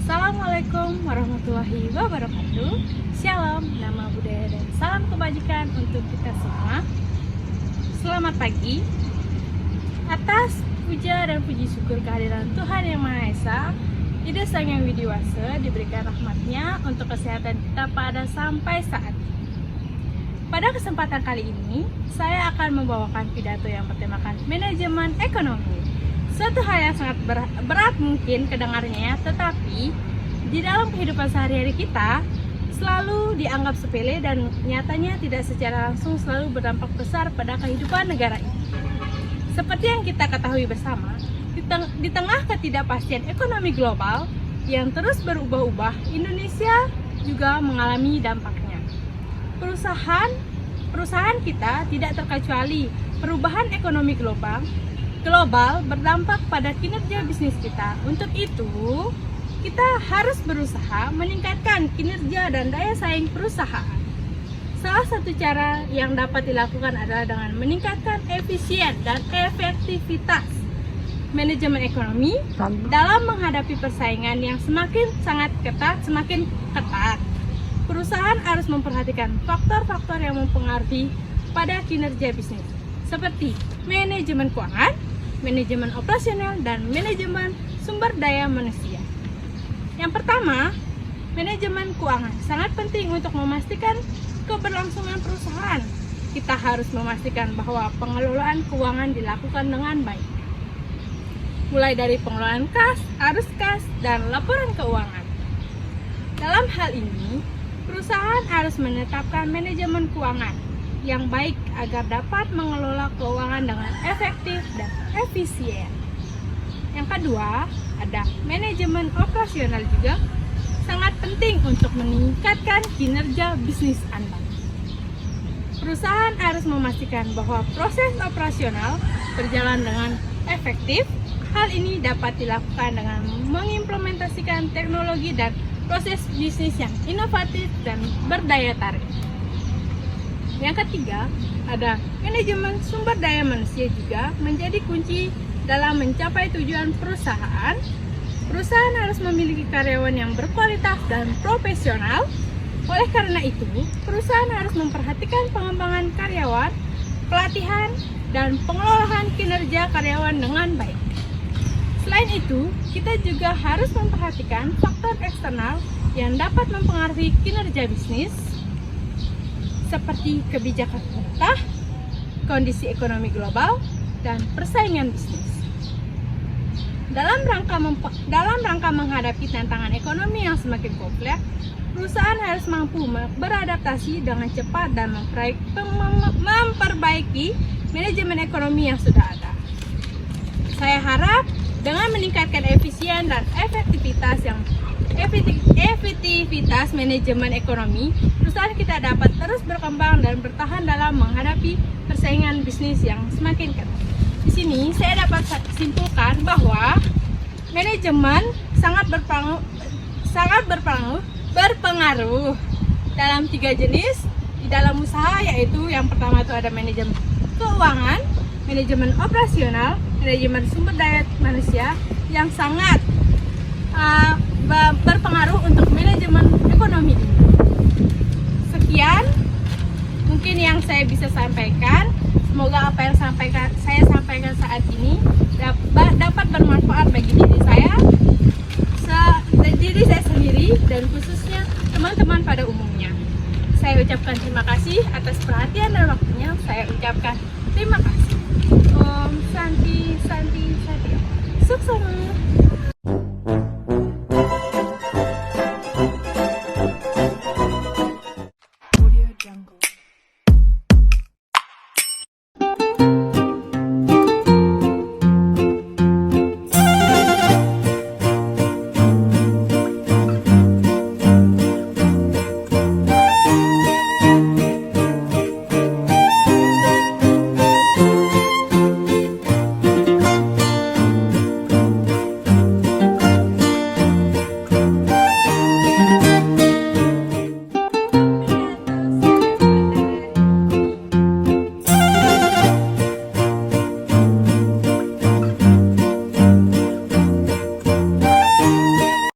Assalamualaikum warahmatullahi wabarakatuh. Shalom, nama budaya dan salam kebajikan untuk kita semua. Selamat pagi. Atas puja dan puji syukur kehadiran Tuhan Yang Maha Esa, Ida Sang Yang Widiwasa diberikan rahmatnya untuk kesehatan kita pada sampai saat ini. Pada kesempatan kali ini, saya akan membawakan pidato yang bertemakan manajemen ekonomi. Suatu hal yang sangat berat mungkin kedengarnya, tetapi di dalam kehidupan sehari-hari kita selalu dianggap sepele dan nyatanya tidak secara langsung selalu berdampak besar pada kehidupan negara ini. Seperti yang kita ketahui bersama, di tengah ketidakpastian ekonomi global yang terus berubah-ubah, Indonesia juga mengalami dampaknya. Perusahaan kita tidak terkecuali perubahan ekonomi global berdampak pada kinerja bisnis kita. Untuk itu, kita harus berusaha meningkatkan kinerja dan daya saing perusahaan. Salah satu cara yang dapat dilakukan adalah dengan meningkatkan efisien dan efektivitas manajemen ekonomi dalam menghadapi persaingan yang semakin ketat. Perusahaan harus memperhatikan faktor-faktor yang mempengaruhi pada kinerja bisnis, seperti manajemen keuangan, manajemen operasional, dan manajemen sumber daya manusia. Yang pertama, manajemen keuangan sangat penting untuk memastikan keberlangsungan perusahaan. Kita harus memastikan bahwa pengelolaan keuangan dilakukan dengan baik, mulai dari pengelolaan kas, arus kas, dan laporan keuangan. Dalam hal ini, perusahaan harus menetapkan manajemen keuangan yang baik agar dapat mengelola keuangan dengan efektif dan efisien. Yang kedua, ada manajemen operasional juga sangat penting untuk meningkatkan kinerja bisnis Anda. Perusahaan harus memastikan bahwa proses operasional berjalan dengan efektif. Hal ini dapat dilakukan dengan mengimplementasikan teknologi dan proses bisnis yang inovatif dan berdaya tarik. Yang ketiga, ada manajemen sumber daya manusia juga menjadi kunci dalam mencapai tujuan perusahaan. Perusahaan harus memiliki karyawan yang berkualitas dan profesional. Oleh karena itu, perusahaan harus memperhatikan pengembangan karyawan, pelatihan, dan pengelolaan kinerja karyawan dengan baik. Selain itu, kita juga harus memperhatikan faktor eksternal yang dapat mempengaruhi kinerja bisnis, seperti kebijakan pemerintah, kondisi ekonomi global, dan persaingan bisnis. Dalam rangka menghadapi tantangan ekonomi yang semakin kompleks, perusahaan harus mampu beradaptasi dengan cepat dan memperbaiki manajemen ekonomi yang sudah ada. Saya harap dengan meningkatkan efisien dan efektivitas manajemen ekonomi, perusahaan kita dapat terus berkembang dan bertahan dalam menghadapi persaingan bisnis yang semakin ketat. Di sini saya dapat simpulkan bahwa manajemen sangat berpengaruh dalam 3 jenis di dalam usaha, yaitu yang pertama itu ada manajemen keuangan, manajemen operasional, manajemen sumber daya manusia yang sangat berpengaruh untuk manajemen ekonomi ini. Sekian mungkin yang saya bisa sampaikan. Semoga apa yang saya sampaikan saat ini dapat bermanfaat bagi diri saya sendiri dan khususnya teman-teman pada umumnya. Saya ucapkan terima kasih atas perhatian dan waktunya. Saya ucapkan terima kasih. Om Santi Santi Satya. Sukses.